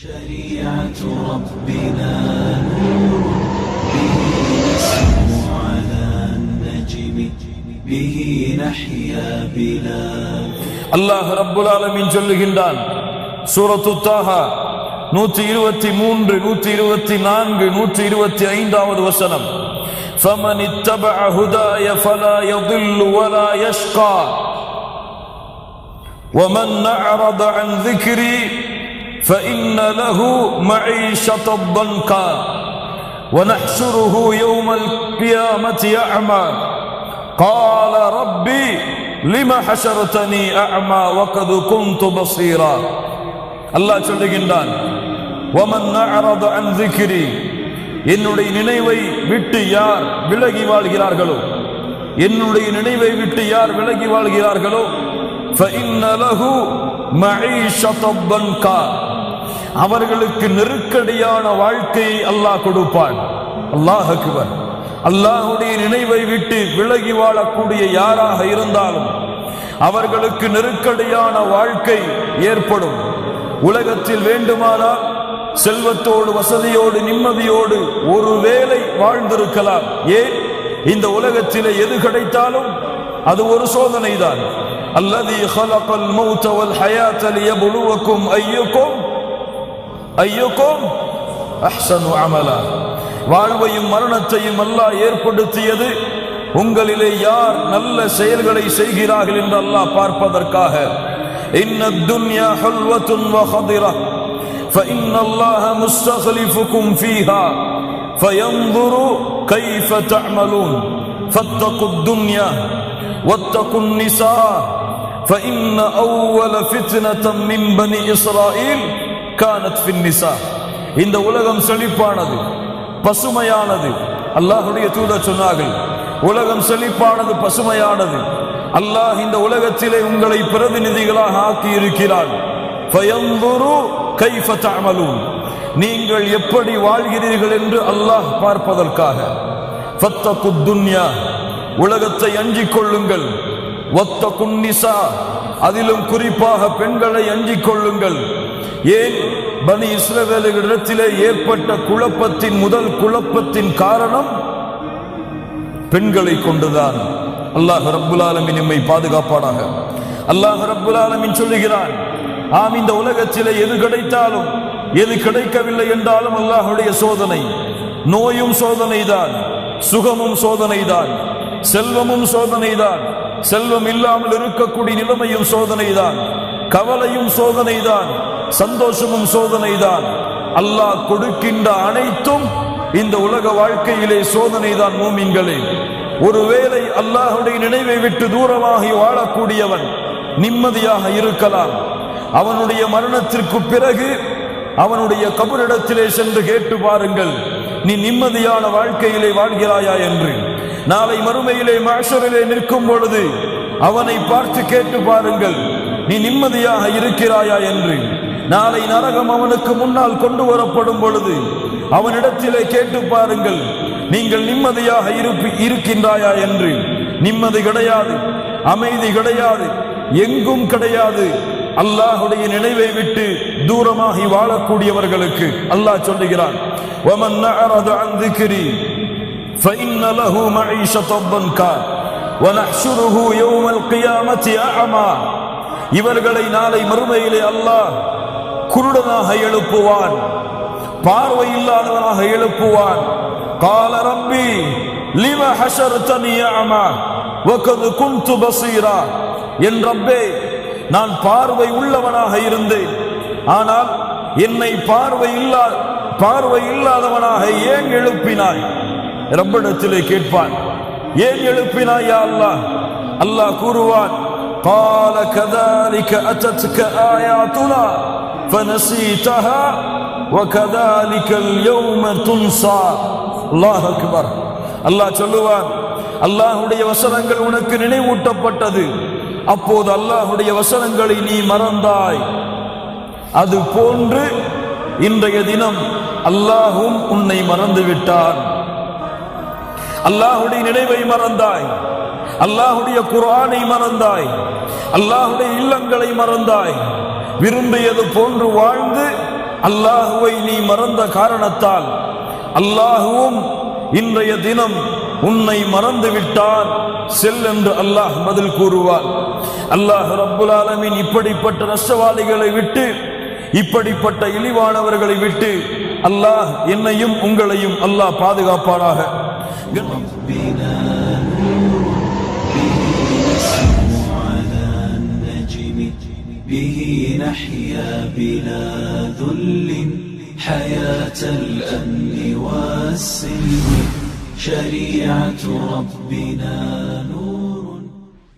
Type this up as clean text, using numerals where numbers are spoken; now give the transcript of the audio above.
شريعة ربنا نور به نسمو على النجم به نحيا بلا அல்லாஹ் ரப்புல் ஆலமீன் சொல்லுகின்றான் சூரத்து தாஹா 123 124 125வது வசனம் فمن اتبع هداي فلا يضل ولا يشقى ومن أعرض عن ذكري فإن له معيشة ضنكا ونحشره يوم القيامة أعمى قال ربي لما حشرتني أعمى وقد كنت بصيرا الله சொல்லுகின்றான் ومن أعرض عن ذكري என்னுடைய நினைவை விட்டு யார் விலகி வாழ்கிறார்களோ என்னுடைய நினைவை விட்டு யார் விலகி வாழ்கிறார்களோ فإن له معيشة ضنكا அவர்களுக்கு நெருக்கடியான வாழ்க்கையை அல்லாஹ் கொடுப்பான். அல்லாஹ் அக்பர். அல்லாஹ்வுடைய நினைவை விட்டு விலகி வாழக்கூடிய யாராக இருந்தாலும் அவர்களுக்கு நெருக்கடியான வாழ்க்கை ஏற்படும். உலகத்தில் வேண்டுமானால் செல்வத்தோடு வசதியோடு நிம்மதியோடு ஒருவேளை வாழ்ந்திருக்கலாம். ஏன் இந்த உலகத்திலே எது கிடைத்தாலும் அது ஒரு சோதனை தான். அல்லதி خلقல் மௌத வல் ஹயாத லியப்லுவக்கும் ஐயுக்கும் அஹ்ஸனு அமலா. வாழ்வையும் மரணத்தையும் அல்லாஹ் ஏற்படுத்தியது உங்களிலே யார் நல்ல செயல்களை செய்கிறார்கள் என்று அல்லாஹ் பார்ப்பதற்காக. இன்னத் துன்யா ஹல்வத்துன் வ ஹதிரா فإن الله مستخلفكم فيها فينظر كيف تعملون فاتقوا الدنيا واتقوا النساء فإن أول فتنة من بني إسرائيل كانت في النساء. இந்த உலகம் செழிப்பானது பசுமையானது. அல்லாஹ்வுடைய தூதர் சொன்னார்கள், உலகம் செழிப்பானது பசுமையானது. அல்லாஹ் இந்த உலகத்திலே உங்களை பிரதிநிதிகளாக ஆக்கி இருக்கிறான். ஃபயன்துரு கைஃப தஅமலூன், நீங்கள் எப்படி வாழ்கிறீர்கள் என்று அல்லாஹ் பார்ப்பதற்காக. ஃபத்தகுத் துன்யா, உலகத்தை அஞ்சிக் கொள்ளுங்கள். வத்தகுன் நிசா, அதிலும் குறிப்பாக பெண்களை அஞ்சிக் கொள்ளுங்கள். ஏன் பனி இஸ்ரவேலர்களிடத்திலே ஏற்பட்ட குழப்பத்தின் முதல் குழப்பத்தின் காரணம் பெண்களை கொண்டுதான். அல்லாஹ் ரப்புல் ஆலமீன் நம்மை பாதுகாப்பானாக. அல்லாஹ் ரப்புல் ஆலமீன் சொல்லுகிறான், ஆம், இந்த உலகத்திலே எது கிடைத்தாலும் எது கிடைக்கவில்லை என்றாலும் அல்லாஹ்வுடைய சோதனை. நோயும் சோதனைதான், சுகமும் சோதனைதான், செல்வமும் சோதனைதான், செல்வம் இல்லாமல் இருக்கக்கூடிய நிலைமையும் சோதனைதான், கவலையும் சோதனைதான், சந்தோஷமும் சோதனைதான். அல்லாஹ் கொடுக்கின்ற அனைத்தும் இந்த உலக வாழ்க்கையிலே சோதனைதான். மூமின்களே, ஒருவேளை அல்லாஹ்வுடைய நினைவை விட்டு தூரமாகி வாழக்கூடியவன் நிம்மதியாக இருக்கலாம். அவனுடைய மரணத்திற்கு பிறகு அவனுடைய கபரிடத்திலே சென்று கேட்டு பாருங்கள், நீ நிம்மதியான வாழ்க்கையிலே வாழ்கிறாயா என்று. நாளை மறுமையிலே மஹ்ஷரிலே நிற்கும் பொழுது அவனை பார்த்து கேட்டு பாருங்கள், நீ நிம்மதியாக இருக்கிறாயா என்று. நாளை நரகம் அவனுக்கு முன்னால் கொண்டு வரப்படும் பொழுது அவனிடத்திலே கேட்டு பாருங்கள், நீங்கள் நிம்மதியாக இருக்கின்றாயா என்று. நிம்மதி கிடையாது, அமைதி கிடையாது, எங்கும் கிடையாது. அல்லாஹ்வுடைய நினைவை விட்டு தூரமாகி வாழக்கூடியவர்களுக்கு அல்லாஹ் சொல்லுகிறான், வமன் அஅரத அன் ذِكْرِي فإن له معيشة ضنكا ونحشره يوم القيامة أعمى. இவர்களை நாளை மறுமையிலே அல்லாஹ் குருடனாக எழுப்புவான், பார்வை இல்லாதவனாக எழுப்புவான். قال ربي لما حشرتني أعمى وقد كنت بصيرا. என் ரப்பே, நான் பார்வை உள்ளவனாக இருந்தேன், ஆனால் என்னை பார்வை இல்லாதவனாக ஏன் எழுப்பினாய்? ரப்பிடத்திலே கேட்பான், ஏன் எழுப்பினாய் யா அல்லாஹ்? அல்லாஹ் கூறுவான், قال كذلك أتتك آياتنا فنسيتها وكذلك اليوم تنسى. அல்லாஹ் அக்பர். அல்லாஹ் சொல்லுவான், அல்லாஹ்வுடைய வசனங்கள் உனக்கு நினைவூட்டப்பட்டது, அப்போது அல்லாஹ்வுடைய வசனங்களை நீ மறந்தாய். அது போன்று இன்றைய தினம் அல்லாஹும் உன்னை மறந்து விட்டான். அல்லாஹ்வுடைய நினைவை மறந்தாய், அல்லாஹ்வுடைய குர்ஆனை மறந்தாய், அல்லாஹ்வுடைய இல்லங்களை மறந்தாய். விரும்பியது போன்று வாழ்ந்து அல்லாஹுவை நீ மறந்த காரணத்தால் அல்லாஹுவும் இன்றைய தினம் உன்னை மறந்து விட்டார், செல் என்று அல்லாஹ் பதில் கூறுவார். அல்லாஹ் ரப்புல் ஆலமீன் இப்படிப்பட்ட நஷ்டவாளிகளை விட்டு, இப்படிப்பட்ட இழிவானவர்களை விட்டு அல்லாஹ் என்னையும் உங்களையும் அல்லாஹ் பாதுகாப்பாராக. به نحيا بلا ذل حياة الأمن والسلم شريعة ربنا نور.